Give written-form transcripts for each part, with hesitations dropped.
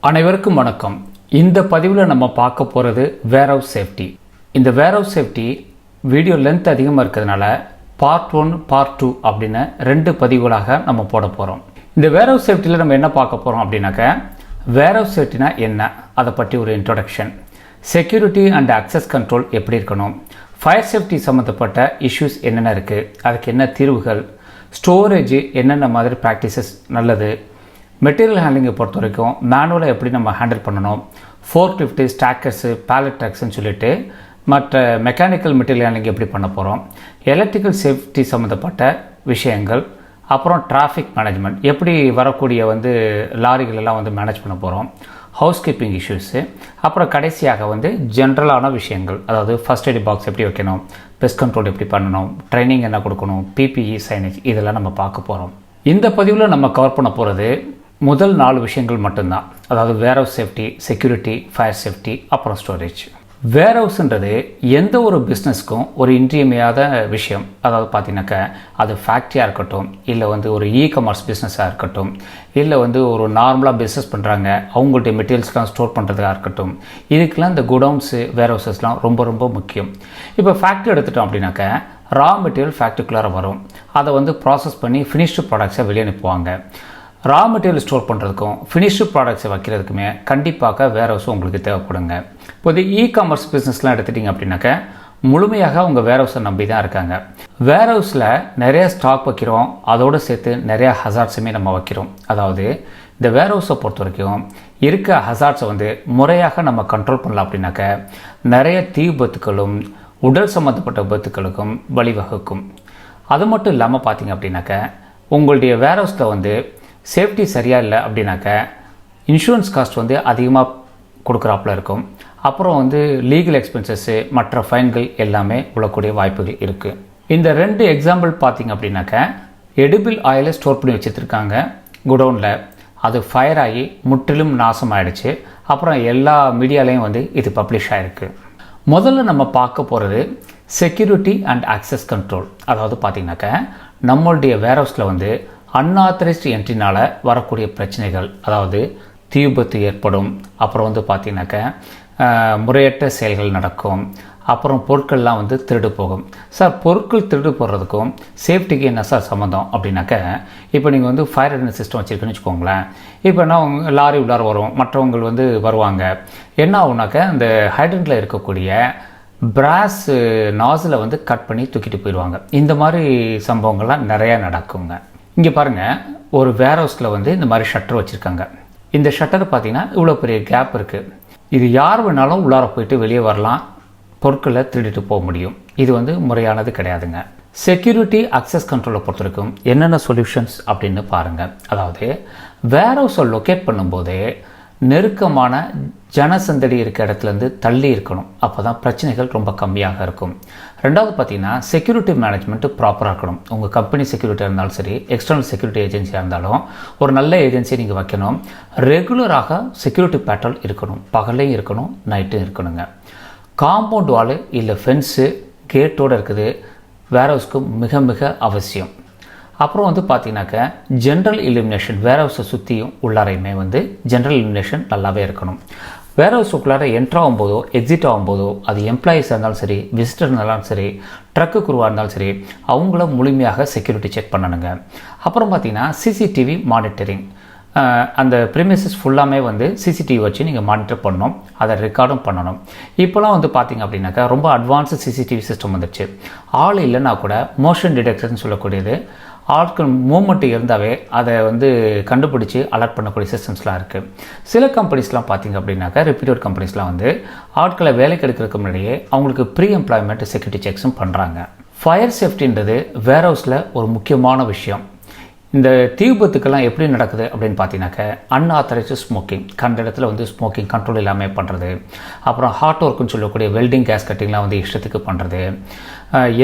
அனைவருக்கும் வணக்கம். இந்த பதிவில் நம்ம பார்க்க போகிறது வேர்ஹவுஸ் சேஃப்டி. இந்த வேர்ஹவுஸ் சேஃப்டி வீடியோ லென்த் அதிகமாக இருக்கிறதுனால பார்ட் 1 பார்ட் 2 அப்படின்னு 2 பதிவுகளாக நம்ம போட போகிறோம். இந்த வேர்ஹவுஸ் சேஃப்டியில் நம்ம என்ன பார்க்க போகிறோம் அப்படின்னாக்க, வேர்ஹவுஸ் சேஃப்டினா என்ன, அதை பற்றி ஒரு introduction, security and access control எப்படி இருக்கணும், ஃபயர் சேஃப்டி சம்மந்தப்பட்ட இஷ்யூஸ் என்னென்ன இருக்குது, அதுக்கு என்ன தீர்வுகள், ஸ்டோரேஜ் என்னென்ன மாதிரி ப்ராக்டிசஸ் நல்லது, மெட்டீரியல் ஹேண்ட்லிங்கை பொறுத்த வரைக்கும் மேனுவலாக எப்படி நம்ம ஹேண்டில் பண்ணணும், ஃபோர்க் லிஃப்ட்டு, ஸ்டாக்கர்ஸு, பேலட் ட்ரக்ஸ்ன்னு சொல்லிட்டு மற்ற மெக்கானிக்கல் மெட்டீரியல் ஹேண்ட்லிங் எப்படி பண்ண போகிறோம், எலக்ட்ரிக்கல் சேஃப்டி சம்மந்தப்பட்ட விஷயங்கள், அப்புறம் டிராஃபிக் மேனேஜ்மெண்ட் எப்படி வரக்கூடிய லாரிகளெல்லாம் மேனேஜ் பண்ண போகிறோம், ஹவுஸ்கீப்பிங் இஷ்யூஸு, அப்புறம் கடைசியாக ஜென்ரலான விஷயங்கள், அதாவது ஃபர்ஸ்ட் எய்ட் பாக்ஸ் எப்படி வைக்கணும், பெஸ்ட் கண்ட்ரோல் எப்படி பண்ணணும், ட்ரைனிங் என்ன கொடுக்கணும், பிபிஇ சைனேஜ், இதெல்லாம் நம்ம பார்க்க போகிறோம். இந்த பதிவில் நம்ம கவர் பண்ண போகிறது முதல் 4 விஷயங்கள் மட்டும்தான். அதாவது warehouse safety, security, fire safety, அப்புறம் ஸ்டோரேஜ். வேர்ஹவுஸ்ன்றது எந்த ஒரு பிஸ்னஸ்க்கும் ஒரு இன்றியமையாத விஷயம். அதாவது பார்த்தீங்கன்னாக்கா, அது ஃபேக்ட்ரியாக இருக்கட்டும், இல்லை ஒரு இ-காமர்ஸ் பிஸ்னஸாக இருக்கட்டும், இல்லை ஒரு நார்மலாக பிஸ்னஸ் பண்ணுறாங்க அவங்களுடைய மெட்டீரியல்ஸ்லாம் ஸ்டோர் பண்ணுறதுக்காக இருக்கட்டும், இதுக்கெல்லாம் இந்த குடவுன்ஸு, வேர்ஹவுசஸ்லாம் ரொம்ப ரொம்ப முக்கியம். இப்போ ஃபேக்ட்ரி எடுத்துட்டோம் அப்படின்னாக்கா, ரா மெட்டீரியல் ஃபேக்ட்ரிக்குள்ளார வரும், அதை ப்ராசஸ் பண்ணி ஃபினிஷ்டு ப்ராடக்ட்ஸை வெளியே அனுப்புவாங்க. ரா மெட்டீரியல் ஸ்டோர் பண்ணுறதுக்கும் ஃபினிஷ்டு ப்ராடக்ட்ஸை வைக்கிறதுக்குமே கண்டிப்பாக வேர்ஹவுஸ் உங்களுக்கு தேவைப்படுங்க. இப்போது இ-காமர்ஸ் பிஸ்னஸ்லாம் எடுத்துட்டிங்க அப்படின்னாக்கா, முழுமையாக உங்கள் வேர்ஹவுஸை நம்பி தான் இருக்காங்க. வேர்ஹவுஸில் நிறைய ஸ்டாக் வைக்கிறோம், அதோடு சேர்த்து நிறையா ஹசார்ட்ஸுமே நம்ம வைக்கிறோம். அதாவது இந்த வேர்ஹவுஸை பொறுத்த வரைக்கும் இருக்க ஹசார்ட்ஸை முறையாக நம்ம கண்ட்ரோல் பண்ணலாம் அப்படின்னாக்க, நிறைய தீ விபத்துக்களும் உடல் சம்மந்தப்பட்ட விபத்துக்களுக்கும் வழிவகுக்கும். அது மட்டும் இல்லாமல் பார்த்தீங்க அப்படின்னாக்க, உங்களுடைய வேர்ஹவுஸில் சேஃப்டி சரியாக இல்லை அப்படின்னாக்க, இன்சூரன்ஸ் காஸ்ட் அதிகமாக கொடுக்குறாப்புல இருக்கும். அப்புறம் லீகல் எக்ஸ்பென்சஸ்ஸு, மற்ற ஃபைன்கள் எல்லாமே விழக்கூடிய வாய்ப்புகள் இருக்குது. இந்த 2 எக்ஸாம்பிள் பார்த்தீங்க அப்படின்னாக்க, எடிபிள் ஆயிலை ஸ்டோர் பண்ணி வச்சுருக்காங்க குடோனில், அது ஃபயர் ஆகி முற்றிலும் நாசம் ஆகிடுச்சு. அப்புறம் எல்லா மீடியாலையும் இது பப்ளிஷ் ஆகிருக்கு. முதல்ல நம்ம பார்க்க போகிறது செக்யூரிட்டி அண்ட் அக்சஸ் கண்ட்ரோல். அதாவது பார்த்திங்கனாக்கா, நம்மளுடைய வேர்ஹவுஸில் அன்ஆத்தரைஸ்டு என்ட்ரினால் வரக்கூடிய பிரச்சனைகள், அதாவது தீ விபத்து ஏற்படும், அப்புறம் பார்த்திங்கனாக்கா முறையற்ற செயல்கள் நடக்கும், அப்புறம் பொருட்கள்லாம் திருடு போகும். சார், பொருட்கள் திருடு போடுறதுக்கும் சேஃப்டிக்கு என்ன சார் சம்மந்தம் அப்படின்னாக்க, இப்போ நீங்கள் ஃபயர் அண்ட் சிஸ்டம் வச்சுருக்குன்னு வச்சுக்கோங்களேன். இப்போ நான் லாரி உள்ளார வரும், மற்றவங்க வருவாங்க, என்ன ஆகுனாக்கா, அந்த ஹைட்ரண்ட்டில் இருக்கக்கூடிய பிராஸ் நாஸில் கட் பண்ணி தூக்கிட்டு போயிடுவாங்க. இந்த மாதிரி சம்பவங்கள்லாம் நிறையா நடக்குங்க. இங்கே பாருங்கள், ஒரு வேர்ஹவுஸில் இந்த மாதிரி ஷட்டர் வச்சுருக்காங்க. இந்த ஷட்டர் பார்த்திங்கன்னா இவ்வளோ பெரிய கேப் இருக்குது. இது யார் வேணாலும் உள்ளார போயிட்டு வெளியே வரலாம், பொருட்களை திருடிட்டு போக முடியும். இது முறையானது கிடையாதுங்க. செக்யூரிட்டி அக்சஸ் கண்ட்ரோலை பொறுத்த வரைக்கும் என்னென்ன சொல்யூஷன்ஸ் அப்படின்னு பாருங்கள். அதாவது வேர்ஹவுஸை லொக்கேட் பண்ணும்போதே நெருக்கமான ஜனசந்தடி இருக்க இடத்துலேருந்து தள்ளி இருக்கணும். அப்போ தான் பிரச்சனைகள் ரொம்ப கம்மியாக இருக்கும். ரெண்டாவது பார்த்திங்கன்னா, செக்யூரிட்டி மேனேஜ்மெண்ட்டு ப்ராப்பராக இருக்கணும். உங்கள் கம்பெனி செக்யூரிட்டியாக இருந்தாலும் சரி, எக்ஸ்டர்னல் செக்யூரிட்டி ஏஜென்சியாக இருந்தாலும் ஒரு நல்ல ஏஜென்சியை நீங்கள் வைக்கணும். ரெகுலராக செக்யூரிட்டி பேட்ரோல் இருக்கணும், பகலையும் இருக்கணும், நைட்டும் இருக்கணுங்க. காம்பவுண்ட் வாலு இல்லை ஃபென்ஸு கேட்டோடு இருக்குது வேர்ஹவுஸ்க்கு மிக மிக அவசியம். அப்புறம் பார்த்தீங்கன்னாக்கா, ஜென்ரல் இல்லுமினேஷன், வேர்ஹவுஸை சுற்றியும் உள்ளாரையுமே ஜென்ரல் இல்லுமினேஷன் நல்லாவே இருக்கணும். வேர்ஹவுஸுக்குள்ளார என்ட்ரு ஆகும்போதோ எக்ஸிட் ஆகும்போதோ, அது எம்ப்ளாயீஸாக இருந்தாலும் சரி, விசிட்டர் இருந்தாலும் சரி, ட்ரக்கு குருவாக இருந்தாலும் சரி, அவங்கள முழுமையாக செக்யூரிட்டி செக் பண்ணணுங்க. அப்புறம் பார்த்திங்கன்னா, சிசிடிவி மானிட்டரிங், அந்த ப்ரிமிசஸ் ஃபுல்லாமே சிசிடிவி வச்சு நீங்கள் மானிட்டர் பண்ணணும், அதை ரெக்கார்டும் பண்ணணும். இப்போலாம் பார்த்திங்க அப்படின்னாக்கா, ரொம்ப அட்வான்ஸு சிசிடிவி சிஸ்டம் வந்துடுச்சு. ஆள் இல்லைன்னா கூட மோஷன் டிடெக்டர்னு சொல்லக்கூடியது, ஆட்கள் மூமெண்ட் இருந்தாவே அதை கண்டுபிடிச்சி அலர்ட் பண்ணக்கூடிய சிஸ்டம்ஸ்லாம் இருக்குது. சில கம்பெனிஸ்லாம் பார்த்திங்க அப்படின்னாக்கா, ரெப்யூட்டட் கம்பெனிஸ்லாம் ஆட்களை வேலைக்கு எடுக்கிறதுக்கு முன்னாடியே அவங்களுக்கு ப்ரீ எம்ப்ளாய்மெண்ட் செக்யூரிட்டி செக்ஸும் பண்ணுறாங்க. ஃபயர் சேஃப்டின்றது வேர்ஹவுஸில் ஒரு முக்கியமான விஷயம். இந்த தீ விபத்துக்கெல்லாம் எப்படி நடக்குது அப்படின்னு பார்த்தீங்கன்னாக்க, அன்ஆத்தரைஸ்டு ஸ்மோக்கிங், கண்ட இடத்துல ஸ்மோக்கிங் கண்ட்ரோல் இல்லாமல் பண்ணுறது, அப்புறம் ஹாட் ஒர்க்குன்னு சொல்லக்கூடிய வெல்டிங் கேஸ் கட்டிங்லாம் இஷ்டத்துக்கு பண்ணுறது,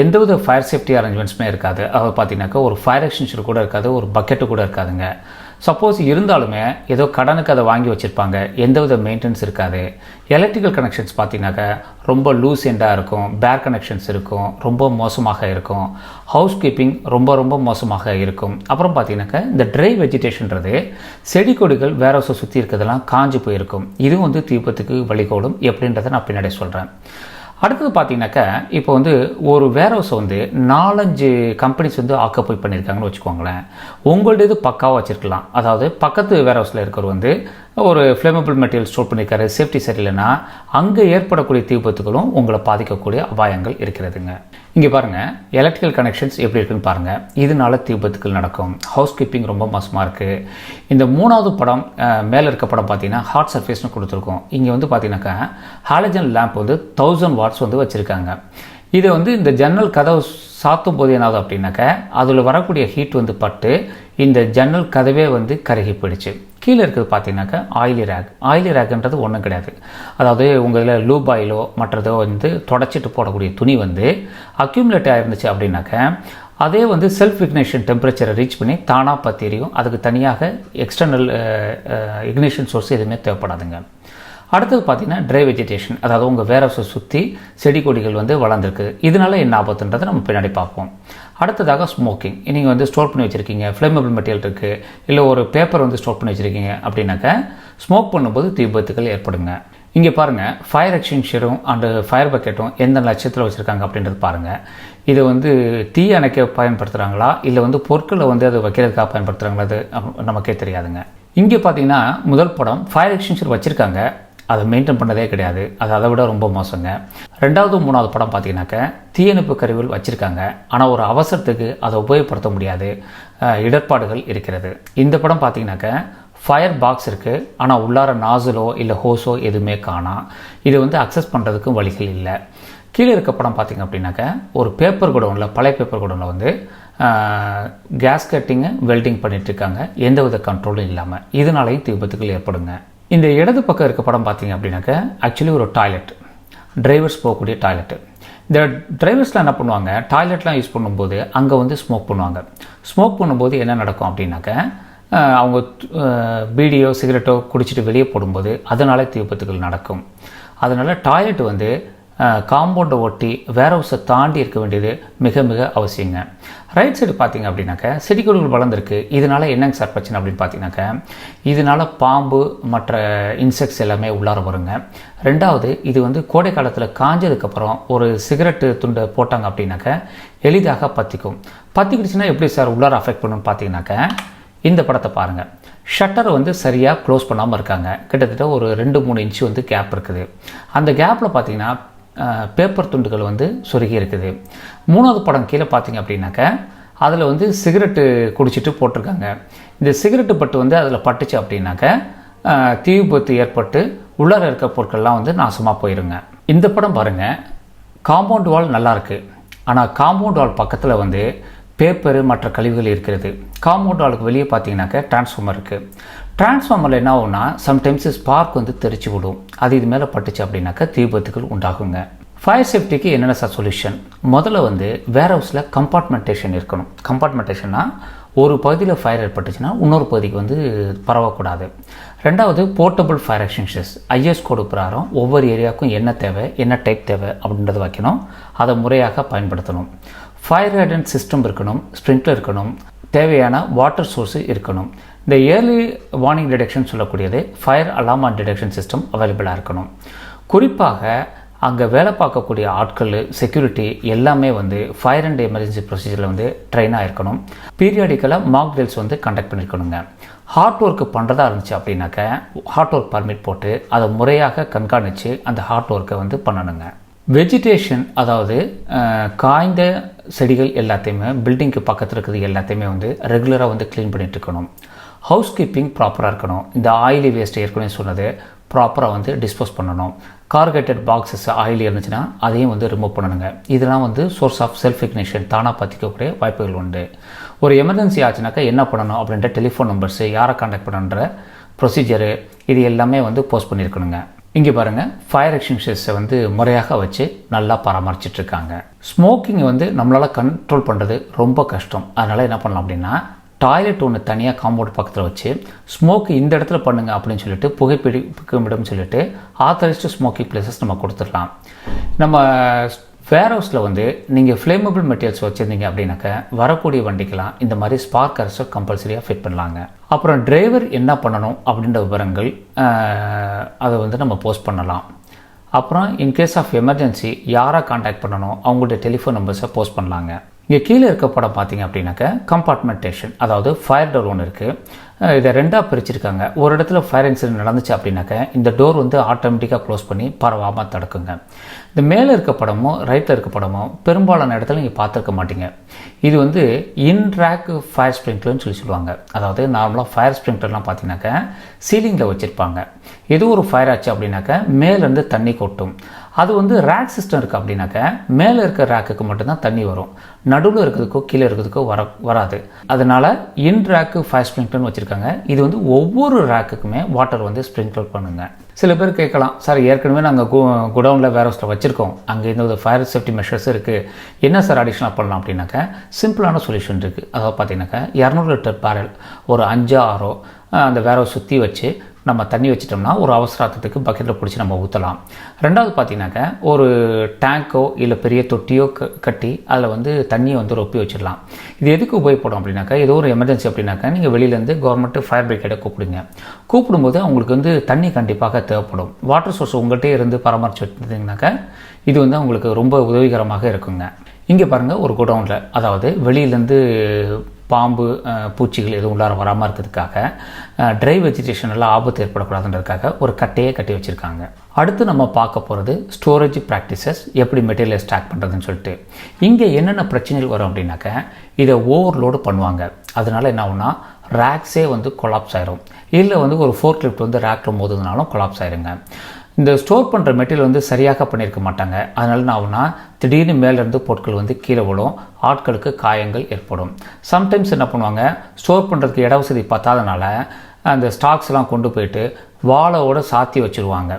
எந்தவித ஃபயர் சேஃப்டி அரேஞ்ச்மெண்ட்ஸுமே இருக்காது. அதாவது பார்த்தீங்கன்னாக்கா, ஒரு ஃபயர் எக்ஸ்டிங்ஷர் கூட இருக்காது, ஒரு பக்கெட்டு கூட இருக்காதுங்க. சப்போஸ் இருந்தாலுமே ஏதோ கடனுக்கு அதை வாங்கி வச்சுருப்பாங்க, எந்தவித மெயின்டெனன்ஸ் இருக்காது. எலக்ட்ரிக்கல் கனெக்ஷன்ஸ் பார்த்தீங்கன்னாக்கா ரொம்ப லூஸ் எண்டாக இருக்கும், பேர் கனெக்ஷன்ஸ் இருக்கும், ரொம்ப மோசமாக இருக்கும். ஹவுஸ்கீப்பிங் ரொம்ப மோசமாக இருக்கும். அப்புறம் பார்த்தீங்கன்னாக்கா இந்த ட்ரை வெஜிடேஷன்றது செடி கொடிகள் வேர்ஹவுஸை சுற்றி இருக்கிறதெல்லாம் காஞ்சி போயிருக்கும். இதுவும் வந்து தீபத்துக்கு வழிகோடும். எப்படின்றத நான் பின்னாடி சொல்கிறேன். அடுத்தது பார்த்தீங்கன்னாக்கா இப்போ வந்து ஒரு வேர்ஹவுஸை வந்து 4-5 கம்பெனிஸ் வந்து ஆக்குபை பண்ணியிருக்காங்கன்னு வச்சுக்கோங்களேன். உங்களுடையது பக்காவாக வச்சுருக்கலாம். அதாவது பக்கத்து வேர்ஹவுஸில் இருக்கிறவர் வந்து ஒரு ஃப்ளேமபிள் மெட்டீரியல் ஸ்டோர் பண்ணியிருக்காரு, சேஃப்டி சரியில்லைன்னா அங்கே ஏற்படக்கூடிய தீபத்துகளும் உங்களை பாதிக்கக்கூடிய அபாயங்கள் இருக்கிறதுங்க. இங்கே பாருங்கள், எலக்ட்ரிக்கல் கனெக்ஷன்ஸ் எப்படி இருக்குன்னு பாருங்கள். இதனால தீபத்துக்கள் நடக்கும். ஹவுஸ்கீப்பிங் ரொம்ப மோசமாக இருக்குது. இந்த 3வது படம் மேலே இருக்க படம் பார்த்தீங்கன்னா ஹாட் சர்ஃபேஸ்னு கொடுத்துருக்கோம். இங்கே வந்து பார்த்தீங்கன்னாக்கா ஹாலஜன் லேம்ப் வந்து 1000 வாட்ஸ் வந்து வச்சுருக்காங்க. இதை வந்து இந்த ஜன்னல் கதவு சாத்தும் போது என்னாவது அப்படின்னாக்கா அதில் வரக்கூடிய ஹீட் வந்து பட்டு இந்த ஜன்னல் கதவே வந்து கருகி போயிடுச்சு. கீழே இருக்கிறது பார்த்தீங்கன்னாக்கா ஆயிலி ரேக்ன்றது ஒன்றும் கிடையாது. அதாவது உங்கள் இதில் லூப் ஆயிலோ மற்றதோ வந்து தொடச்சிட்டு போடக்கூடிய துணி வந்து அக்யூமுலேட் ஆகிருந்துச்சு அப்படின்னாக்கா அதே வந்து செல்ஃப் இக்னிஷன் டெம்பரேச்சரை ரீச் பண்ணி தானாக பற்றி எரியும். அதுக்கு தனியாக எக்ஸ்டர்னல் இக்னிஷன் சோர்ஸ் எதுவுமே தேவைப்படாதுங்க. அடுத்தது பார்த்தீங்கன்னா ட்ரை வெஜிடேஷன், அதாவது உங்கள் வேர்ஹவுஸை சுற்றி செடி கொடிகள் வந்து வளர்ந்துருக்கு. இதனால என்ன ஆபத்துன்றதை நம்ம பின்னாடி பார்ப்போம். அடுத்ததாக ஸ்மோக்கிங். நீங்கள் வந்து ஸ்டோர் பண்ணி வச்சுருக்கீங்க, ஃப்ளேமபிள் மெட்டீரியல் இருக்குது, இல்லை ஒரு பேப்பர் வந்து ஸ்டோர் பண்ணி வச்சுருக்கீங்க அப்படின்னாக்கா ஸ்மோக் பண்ணும்போது தீபத்துக்கள் ஏற்படுங்க. இங்கே பாருங்கள், ஃபயர் எக்ஸ்டிங்ஷரும் அண்டு ஃபயர் பக்கெட்டும் எந்த லட்சத்தில் வச்சுருக்காங்க அப்படின்றது பாருங்கள். இதை வந்து தீ அணைக்க பயன்படுத்துகிறாங்களா இல்லை வந்து பொருட்களை வந்து அதை வைக்கிறதுக்காக பயன்படுத்துகிறாங்களா, அது நமக்கே தெரியாதுங்க. இங்கே பார்த்தீங்கன்னா முதல் படம் ஃபயர் எக்ஸ்டிங்ஷர் வச்சுருக்காங்க, அதை மெயின்டைன் பண்ணதே கிடையாது. அது அதை விட ரொம்ப மோசங்க. 2வது 3வது படம் பார்த்தீங்கன்னாக்கா தீயணைப்பு கருவிகள் வச்சுருக்காங்க, ஆனால் ஒரு அவசரத்துக்கு அதை உபயோகப்படுத்த முடியாது, இடர்பாடுகள் இருக்கிறது. இந்த படம் பார்த்தீங்கன்னாக்கா ஃபயர் பாக்ஸ் இருக்குது, ஆனால் உள்ளார நாசிலோ இல்லை ஹோஸோ எதுவுமே காணோம். இது வந்து அக்சஸ் பண்ணுறதுக்கும் வழிகள் இல்லை. கீழே இருக்க படம் பார்த்திங்க அப்படின்னாக்கா ஒரு பேப்பர் குடோனில், பழைய பேப்பர் குடோனில் வந்து கேஸ் கட்டிங்கு வெல்டிங் பண்ணிகிட்ருக்காங்க, எந்தவித கண்ட்ரோலும் இல்லாமல். இதனாலையும் தீபத்துக்கள் ஏற்படுங்க. இந்த இடது பக்கம் இருக்க படம் பார்த்தீங்க அப்படின்னாக்கா ஆக்சுவலி ஒரு டாய்லெட், டிரைவர்ஸ் போகக்கூடிய டாய்லெட்டு. இந்த டிரைவர்ஸ்லாம் என்ன பண்ணுவாங்க, டாய்லெட்லாம் யூஸ் பண்ணும்போது அங்கே வந்து ஸ்மோக் பண்ணுவாங்க. ஸ்மோக் பண்ணும்போது என்ன நடக்கும் அப்படின்னாக்கா அவங்க பீடியோ சிகரெட்டோ குடிச்சிட்டு வெளியே போடும்போது அதனால தீபத்துக்கள் நடக்கும். அதனால் டாய்லெட் வந்து காம்பவுண்டை ஒட்டி வேர்ஹவுஸை தாண்டி இருக்க வேண்டியது மிக மிக அவசியங்க. ரைட் சைடு பார்த்தீங்க அப்படின்னாக்கா செடி கொடிகள் வளர்ந்துருக்கு. இதனால் என்னங்க சார் பிரச்சனை அப்படின்னு பார்த்தீங்கன்னாக்கா இதனால் பாம்பு மற்ற இன்செக்ட்ஸ் எல்லாமே உள்ளார வருங்க. 2வது, இது வந்து கோடை காலத்தில் காஞ்சதுக்கப்புறம் ஒரு சிகரெட்டு துண்டை போட்டாங்க அப்படின்னாக்கா எளிதாக பற்றிக்கிடுச்சுன்னா எப்படி சார் உள்ளார அஃபெக்ட் பண்ணுன்னு பார்த்தீங்கன்னாக்கா இந்த படத்தை பாருங்கள். ஷட்டரை வந்து சரியாக க்ளோஸ் பண்ணாமல் இருக்காங்க. கிட்டத்தட்ட ஒரு 2-3 இன்ச்சு வந்து கேப் இருக்குது. அந்த கேப்பில் பார்த்தீங்கன்னா பேப்பர் துண்டுகள் வந்து சொருகி இருக்குது. 3வது படம் கீழே பார்த்தீங்க அப்படின்னாக்கா அதில் வந்து சிகரெட்டு குடிச்சிட்டு போட்டிருக்காங்க. இந்த சிகரெட்டு பட்டு வந்து அதில் பட்டுச்சு அப்படின்னாக்கா தீ விபத்து ஏற்பட்டு உள்ளார இருக்க பொருட்கள்லாம் வந்து நாசமாக போயிருங்க. இந்த படம் பாருங்கள், காம்பவுண்ட் வால் நல்லாயிருக்கு, ஆனால் காம்பவுண்ட் வால் பக்கத்தில் வந்து பேப்பரு மற்ற கழிவுகள் இருக்கிறது. காம்பவுண்ட் வாலுக்கு வெளியே பார்த்தீங்கன்னாக்கா டிரான்ஸ்ஃபார்மர் இருக்குது. டிரான்ஸ்ஃபார்மரில் என்ன ஆகும்னா சம்டைம்ஸ் ஸ்பார்க் வந்து தெரிச்சு விடும். அது இது மேலே பட்டுச்சு அப்படின்னாக்கா தீபத்துகள் உண்டாகுங்க. ஃபயர் சேஃப்டிக்கு என்னென்ன சார் சொல்யூஷன்? முதல்ல வந்து வேர்ஹவுஸில் கம்பார்ட்மெண்டேஷன் இருக்கணும். கம்பார்ட்மெண்டேஷன்னா ஒரு பகுதியில் ஃபயர் ஏற்பட்டுச்சுன்னா இன்னொரு பகுதிக்கு வந்து பரவக்கூடாது. 2வது போர்ட்டபிள் ஃபயர் எக்ஸ்டிங்ஷர்ஸ். ஐஎஸ் கோடு பிரகாரம் ஒவ்வொரு ஏரியாவுக்கும் என்ன தேவை, என்ன டைப் தேவை அப்படின்றத வைக்கணும். அதை முறையாக பயன்படுத்தணும். ஃபயர் ஹைட்ரன்ட் சிஸ்டம் இருக்கணும், ஸ்ப்ரிங்க்லர் இருக்கணும், தேவையான வாட்டர் சோர்ஸு இருக்கணும். இந்த இயர்லி வார்னிங் டிடெக்ஷன் சொல்லக்கூடியது fire alarm and detection system அவைலபிளாக இருக்கணும். குறிப்பாக அங்கே வேலை பார்க்கக்கூடிய ஆட்கள், செக்யூரிட்டி எல்லாமே வந்து ஃபயர் அண்ட் எமர்ஜென்சி ப்ரொசீஜரில் வந்து ட்ரெயினாக இருக்கணும். பீரியாடிக்கலாக மாக் ட்ரில்ஸ் வந்து கண்டக்ட் பண்ணியிருக்கணுங்க. ஹார்ட் ஒர்க்கு பண்ணுறதா இருந்துச்சு அப்படின்னாக்கா ஹார்ட் ஒர்க் பர்மிட் போட்டு அதை முறையாக கண்காணித்து அந்த ஹார்ட் ஒர்க்கை வந்து பண்ணணுங்க. வெஜிடேஷன், அதாவது காய்ந்த செடிகள் எல்லாத்தையுமே பில்டிங்க்கு பக்கத்தில் இருக்கிறது எல்லாத்தையுமே வந்து ரெகுலராக வந்து க்ளீன் பண்ணிகிட்டு இருக்கணும். ஹவுஸ்கீப்பிங் ப்ராப்பராக இருக்கணும். இந்த ஆயிலி வேஸ்ட் ஏற்கனவே சொன்னது ப்ராப்பராக வந்து டிஸ்போஸ் பண்ணணும். கார்கேட்டட் பாக்ஸஸ் ஆயில் இருந்துச்சுன்னா அதையும் வந்து ரிமூவ் பண்ணணுங்க. இதெல்லாம் வந்து சோர்ஸ் ஆஃப் செல்ஃப் இக்னிஷன், தானாக பற்றிக்கக்கூடிய வாய்ப்புகள் உண்டு. ஒரு எமர்ஜென்சி ஆச்சுனாக்கா என்ன பண்ணணும் அப்படின்ற டெலிஃபோன் நம்பர்ஸு, யாரை கான்டாக்ட் பண்ணுன்ற ப்ரொசீஜரு, இது எல்லாமே வந்து போஸ்ட் பண்ணியிருக்கணுங்க. இங்கே பாருங்கள், ஃபயர் எக்ஸ்டிங்ஷர்ஸை வந்து முறையாக வச்சு நல்லா பராமரிச்சிட்ருக்காங்க. ஸ்மோக்கிங்கை வந்து நம்மளால் கண்ட்ரோல் பண்ணுறது ரொம்ப கஷ்டம். அதனால் என்ன பண்ணலாம் அப்படின்னா டாய்லெட் ஒன்று தனியாக காம்பவுண்ட் பக்கத்தில் வச்சு ஸ்மோக்கு இந்த இடத்துல பண்ணுங்க அப்படின்னு சொல்லிட்டு புகைப்பிடிக்கும் சொல்லிட்டு ஆத்தரைஸ்டு ஸ்மோக்கிங் பிளேசஸ் நம்ம கொடுத்துடலாம். நம்ம வேர்ஹவுஸில் வந்து நீங்கள் ஃப்ளேமபிள் மெட்டீரியல்ஸ் வச்சுருந்தீங்க அப்படின்னாக்க வரக்கூடிய வண்டிக்கெலாம் இந்த மாதிரி ஸ்பார்க் அரெஸ்டர் கம்பல்சரியாக ஃபிட் பண்ணலாங்க. அப்புறம் டிரைவர் என்ன பண்ணணும் அப்படின்ற விவரங்கள் அதை வந்து நம்ம போஸ்ட் பண்ணலாம். அப்புறம் இன்கேஸ் ஆஃப் எமர்ஜென்சி யாரை காண்டாக்ட் பண்ணணும் அவங்களுடைய டெலிஃபோன் நம்பர்ஸை போஸ்ட் பண்ணலாங்க. இங்கே கீழே இருக்க படம் பார்த்தீங்க அப்படின்னாக்க கம்பார்ட்மெண்டேஷன், அதாவது ஃபயர் டோர் ஒன்று இருக்குது. இதை ரெண்டாக பிரிச்சிருக்காங்க. ஒரு இடத்துல ஃபயர் இன்சிடென்ட் நடந்துச்சு அப்படின்னாக்க இந்த டோர் வந்து ஆட்டோமேட்டிக்காக க்ளோஸ் பண்ணி பரவாமல் தடுக்குங்க. இந்த மேலே இருக்க படமும் ரைட்டில் இருக்க படமும் பெரும்பாலான இடத்துல நீங்கள் பார்த்துருக்க மாட்டீங்க. இது வந்து இன்ட்ராக் ஃபயர் ஸ்ப்ரிங்க்லர்னு சொல்லுவாங்க. அதாவது நார்மலாக ஃபயர் ஸ்ப்ரிங்க்லர்லாம் பார்த்தீங்கன்னாக்க சீலிங்கில் வச்சுருப்பாங்க. ஏதோ ஒரு ஃபயர் ஆச்சு அப்படின்னாக்க மேலேருந்து தண்ணி கொட்டும். அது வந்து ரேக் சிஸ்டம் இருக்குது அப்படின்னாக்க மேலே இருக்க ரேக்குக்கு மட்டும்தான் தண்ணி வரும், நடுவில் இருக்கிறதுக்கோ கீழே இருக்கிறதுக்கோ வராது. அதனால் இன்ட்ராக் ஃபயர் ஸ்ப்ரிங்க்லர்னு வச்சுருக்காங்க. இது வந்து ஒவ்வொரு ரேக்குக்குமே வாட்டர் வந்து ஸ்ப்ரிங்க்லர் பண்ணுங்க. சில பேர் கேட்கலாம், சார் ஏற்கனவே நாங்கள் குடவுனில் வேர்ஹவுஸில் வச்சுருக்கோம், அங்கே இந்த ஃபயர் சேஃப்டி மெஷர்ஸ் இருக்குது, என்ன சார் அடிஷ்னலாக பண்ணலாம் அப்படின்னாக்க சிம்பிளான சொல்யூஷன் இருக்குது. அதாவது பார்த்தீங்கன்னாக்கா 200 லிட்டர் பேரல் ஒரு 5-6 அந்த வேர்ஹவுஸ் சுற்றி வச்சு நம்ம தண்ணி வச்சிட்டோம்னா ஒரு அவசரத்துக்கு பக்கெட்டில் பிடிச்சி நம்ம ஊற்றலாம். ரெண்டாவது பார்த்தீங்கன்னாக்க ஒரு டேங்கோ இல்லை பெரிய தொட்டியோ கட்டி அதில் வந்து தண்ணியை வந்து ரொப்பி வச்சிடலாம். இது எதுக்கு உபயோகப்படும் அப்படின்னாக்கா ஏதோ ஒரு எமர்ஜென்சி அப்படின்னாக்கா நீங்கள் வெளியிலேருந்து கவர்மெண்ட் ஃபயர் பிரிகேடை கூப்பிடும்போது அவங்களுக்கு வந்து தண்ணி கண்டிப்பாக தேவைப்படும். வாட்டர் சோர்ஸ் உங்கள்கிட்டே இருந்து பராமரித்து வச்சுருந்தீங்கன்னாக்கா இது வந்து உங்களுக்கு ரொம்ப உதவிகரமாக இருக்குங்க. இங்கே பாருங்கள், ஒரு குடவுனில், அதாவது வெளியிலேருந்து பாம்பு பூச்சிகள் எதுவும் உள்ளார வராமல் இருக்கிறதுக்காக ட்ரை வெஜிடேஷன் எல்லாம் ஆபத்து ஏற்படக்கூடாதுன்றதுக்காக ஒரு கட்டையே கட்டி வச்சுருக்காங்க. அடுத்து நம்ம பார்க்க போகிறது ஸ்டோரேஜ் ப்ராக்டிசஸ், எப்படி மெட்டீரியலை ஸ்டாக் பண்ணுறதுன்னு சொல்லிட்டு. இங்கே என்னென்ன பிரச்சனைகள் வரும் அப்படின்னாக்க இதை ஓவர்லோடு பண்ணுவாங்க. அதனால என்ன ஆகுனா ரேக்ஸே வந்து கொலாப்ஸ் ஆயிரும். இல்லை வந்து ஒரு ஃபோர்க் லிஃப்ட் வந்து ரேக்கில் மோதுனாலும் கொலாப்ஸ் ஆயிருங்க. இந்த ஸ்டோர் பண்ணுற மெட்டீரியல் வந்து சரியாக பண்ணியிருக்க மாட்டாங்க. அதனால என்ன ஆகுனா திடீர்னு மேலேருந்து பொருட்கள் வந்து கீழே விழும், ஆட்களுக்கு காயங்கள் ஏற்படும். சம்டைம்ஸ் என்ன பண்ணுவாங்க, ஸ்டோர் பண்ணுறதுக்கு இட வசதி பத்தாதனால அந்த ஸ்டாக்ஸ்லாம் கொண்டு போயிட்டு வாழோட சாத்தி வச்சுருவாங்க.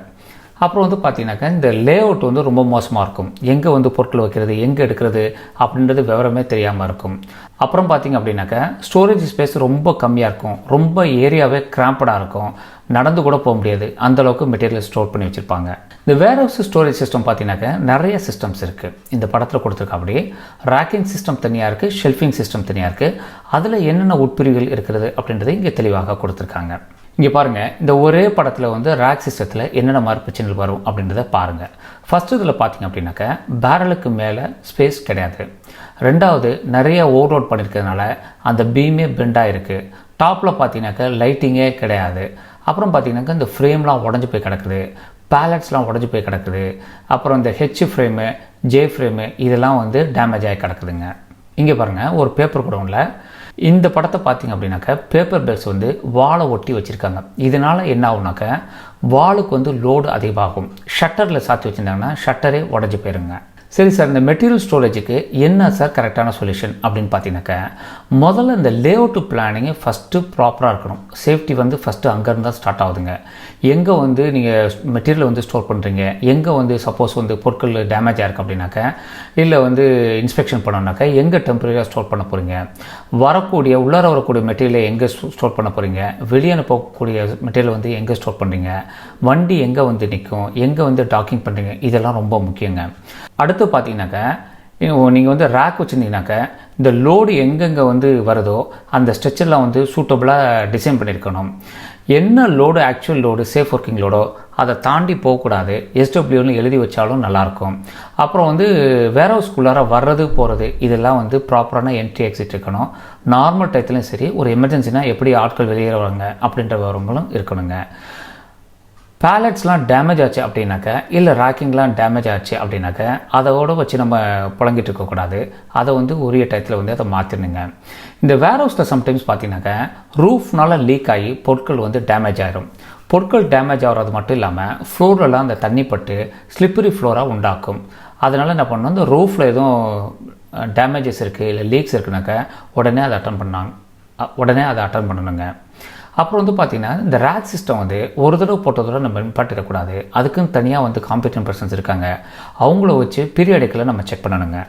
அப்புறம் வந்து பார்த்திங்கனாக்கா இந்த லே அவுட் வந்து ரொம்ப மோசமாக இருக்கும். எங்கே வந்து பொருட்கள் வைக்கிறது, எங்கே எடுக்கிறது அப்படின்றது விவரமே தெரியாமல் இருக்கும். அப்புறம் பார்த்திங்க அப்படின்னாக்கா ஸ்டோரேஜ் ஸ்பேஸ் ரொம்ப கம்மியாக இருக்கும், ரொம்ப ஏரியாவே கிராம்படாக இருக்கும், நடந்து கூட போக முடியாது, அந்தளவுக்கு மெட்டீரியல் ஸ்டோர் பண்ணி வச்சுருப்பாங்க. இந்த வேர்ஹவுஸ் ஸ்டோரேஜ் சிஸ்டம் பார்த்தீங்கன்னாக்கா நிறைய சிஸ்டம்ஸ் இருக்குது. இந்த படத்தில் கொடுத்துருக்க அப்படி ரேக்கிங் சிஸ்டம் தனியாக இருக்குது, ஷெல்ஃபிங் சிஸ்டம் தனியாக இருக்குது. அதில் என்னென்ன உட்பிரிவுகள் இருக்கிறது அப்படின்றது இங்கே தெளிவாக கொடுத்துருக்காங்க. இங்கே பாருங்கள், இந்த ஒரே படத்தில் வந்து ரேக் சிஸ்டத்தில் என்னென்ன மாதிரி பிரச்சனைகள் வரும் அப்படின்றத பாருங்கள். ஃபஸ்ட்டு இதில் பார்த்திங்க அப்படின்னாக்கா பேரலுக்கு மேலே ஸ்பேஸ் கிடையாது. ரெண்டாவது நிறைய ஓவர்லோட் பண்ணியிருக்கிறதுனால அந்த பீமே பெண்டாக இருக்குது. டாப்பில் பார்த்தீங்கன்னாக்கா லைட்டிங்கே கிடையாது. அப்புறம் பார்த்தீங்கன்னாக்கா இந்த ஃப்ரேம்லாம் உடஞ்சி போய் கிடக்குது, பேலட்ஸ்லாம் உடஞ்சி போய் கிடக்குது. அப்புறம் இந்த ஹெச் ஃப்ரேமு, ஜே ஃப்ரேமு இதெல்லாம் வந்து டேமேஜ் ஆகி கிடக்குதுங்க. இங்கே பாருங்கள், ஒரு பேப்பர் குடோனில் இந்த படத்தை பார்த்திங்க அப்படின்னாக்கா பேப்பர் பேக்ஸ் வந்து வாழை ஒட்டி வச்சுருக்காங்க. இதனால் என்ன ஆகுனாக்கா வாளுக்கு வந்து லோடு அதிகமாகும். ஷட்டரில் சாத்தி வச்சுருந்தாங்கன்னா ஷட்டரே உடஞ்சி போயிருங்க. சரி சார், இந்த மெட்டீரியல் ஸ்டோரேஜுக்கு என்ன சார் கரெக்டான சொல்யூஷன் அப்படின்னு பார்த்தீங்கன்னாக்கா முதல்ல இந்த லே அவுட்டு பிளானிங்கு ஃபஸ்ட்டு ப்ராப்பராக இருக்கணும். சேஃப்டி வந்து ஃபஸ்ட்டு அங்கேருந்து தான் ஸ்டார்ட் ஆகுதுங்க. எங்கே வந்து நீங்கள் மெட்டீரியல் வந்து ஸ்டோர் பண்ணுறீங்க, எங்கே வந்து சப்போஸ் வந்து பொருட்கள் டேமேஜ் ஆகிருக்கு அப்படின்னாக்கா, இல்லை வந்து இன்ஸ்பெக்ஷன் பண்ணோம்னாக்கா எங்கே டெம்பரரியாக ஸ்டோர் பண்ண போகிறீங்க, உள்ளார வரக்கூடிய மெட்டீரியலை எங்கே ஸ்டோர் பண்ண போகிறீங்க, வெளியே அனுப்பக்கூடிய மெட்டீரியல் வந்து எங்கே ஸ்டோர் பண்ணுறீங்க, வண்டி எங்கே வந்து நிற்கும், எங்கே வந்து டாக்கிங் பண்ணுறீங்க, இதெல்லாம் ரொம்ப முக்கியங்க. அடுத்து பார்த்தீங்கன்னாக்கா நீங்கள் வந்து ரேக் வச்சுருந்தீங்கன்னாக்கா இந்த லோடு எங்கெங்கே வந்து வருதோ அந்த ஸ்ட்ரெச்சர்லாம் வந்து சூட்டபுளாக டிசைன் பண்ணியிருக்கணும். என்ன load actual load safe working லோடோ அதை தாண்டி போகக்கூடாது. எஸ்டபிள்யூன்னு எழுதி வச்சாலும் நல்லாயிருக்கும். அப்புறம் வந்து வேர்ஹவுஸ்குள்ளார வர்றது போகிறது இதெல்லாம் வந்து ப்ராப்பரான என்ட்ரி எக்ஸிட் இருக்கணும். நார்மல் டயத்துலையும் சரி, ஒரு எமர்ஜென்சினா எப்படி ஆட்கள் வெளியேறுவாங்க அப்படின்ற விவரங்களும் இருக்கணுங்க. பேலட்ஸ்லாம் டேமேஜ் ஆச்சு அப்படின்னாக்கா, இல்லை ராக்கிங்லாம் டேமேஜ் ஆச்சு அப்படின்னாக்கா அதோடு வச்சு நம்ம புழங்கிட்டு இருக்கக்கூடாது. அதை வந்து உரிய டயத்தில் வந்து அதை மாற்றிடுங்க. இந்த வேர்ஹவுஸில் சம்டைம்ஸ் பார்த்தீங்கன்னாக்கா ரூஃப்னால லீக் ஆகி பொருட்கள் வந்து டேமேஜ் ஆகிடும். பொருட்கள் டேமேஜ் ஆகிறது மட்டும் இல்லாமல் ஃப்ளோரெலாம் அந்த தண்ணி பட்டு ஸ்லிப்பரி ஃப்ளோராக உண்டாக்கும். அதனால் என்ன பண்ணணும், இந்த ரூஃபில் எதுவும் டேமேஜஸ் இருக்குது இல்லை லீக்ஸ் இருக்குனாக்கா உடனே அதை அட்டன் பண்ணணுங்க. அப்புறம் வந்து பார்த்திங்கன்னா இந்த ரேக் சிஸ்டம் வந்து ஒரு தடவை போட்டதோட நம்ம நிப்பாட்டிடக்கூடாது. அதுக்குன்னு தனியாக வந்து காம்பெட்டன்ட் பர்சன்ஸ் இருக்காங்க, அவங்கள வச்சு பீரியாடிக்கலாக நம்ம செக் பண்ணணுங்க.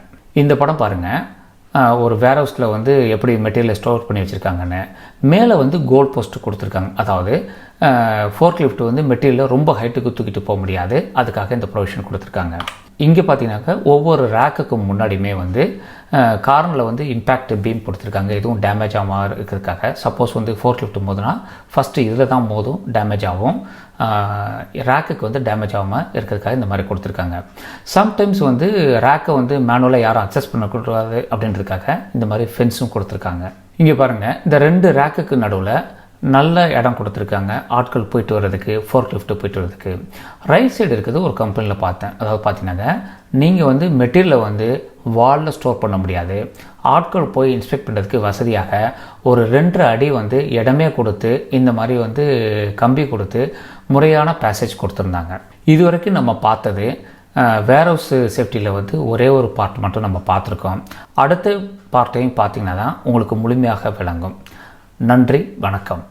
இந்த படம் பாருங்கள், ஒரு வேர்ஹவுஸில் வந்து எப்படி மெட்டீரியலை ஸ்டோர் பண்ணி வச்சுருக்காங்கன்னு. மேலே வந்து கோல் போஸ்ட் கொடுத்துருக்காங்க. அதாவது ஃபோர்க் லிஃப்ட் வந்து மெட்டீரியலை ரொம்ப ஹைட்டுக்கு தூக்கிட்டு போக முடியாது, அதுக்காக இந்த ப்ரொவிஷன் கொடுத்துருக்காங்க. இங்கே பார்த்தீங்கன்னாக்கா ஒவ்வொரு ரேக்குக்கு முன்னாடியுமே வந்து கார்னரில் வந்து இம்பேக்ட் பீம் கொடுத்துருக்காங்க, எதுவும் டேமேஜ் ஆகாமல் இருக்கிறதுக்காக. சப்போஸ் வந்து ஃபோர்க் லிஃப்ட் மோதுனா ஃபஸ்ட்டு இதில் தான் மோதும், டேமேஜ் ஆகும். ரேக்குக்கு வந்து டேமேஜ் ஆகாமல் இருக்கிறதுக்காக இந்த மாதிரி கொடுத்துருக்காங்க. சம்டைம்ஸ் வந்து ரேக்கை வந்து மேனுவலாக யாரும் அக்சஸ் பண்ணக்கூடாது அப்படின்றதுக்காக இந்த மாதிரி ஃபென்ஸும் கொடுத்துருக்காங்க. இங்கே பாருங்கள், இந்த 2 ரேக்குக்கு நடுவில் நல்ல இடம் கொடுத்துருக்காங்க ஆட்கள் போயிட்டு வர்றதுக்கு, ஃபோர்க் லிஃப்ட்டு போயிட்டு வர்றதுக்கு. ரைட் சைடு இருக்கிறது ஒரு கம்பெனியில் பார்த்தேன். அதாவது பார்த்தீங்கன்னாக்க நீங்கள் வந்து மெட்டீரியலை வந்து வாலில் ஸ்டோர் பண்ண முடியாது, ஆட்கள் போய் இன்ஸ்பெக்ட் பண்ணுறதுக்கு வசதியாக ஒரு 2.5 அடி வந்து இடமே கொடுத்து இந்த மாதிரி வந்து கம்பி கொடுத்து முறையான பேசேஜ் கொடுத்துருந்தாங்க. இது வரைக்கும் நம்ம பார்த்தது வேர்ஹவுஸ் சேஃப்டியில் வந்து ஒரே ஒரு பார்ட் மட்டும் நம்ம பார்த்துருக்கோம். அடுத்த பார்ட்டையும் பார்த்திங்கன்னா தான் உங்களுக்கு முழுமையாக விளங்கும். நன்றி, வணக்கம்.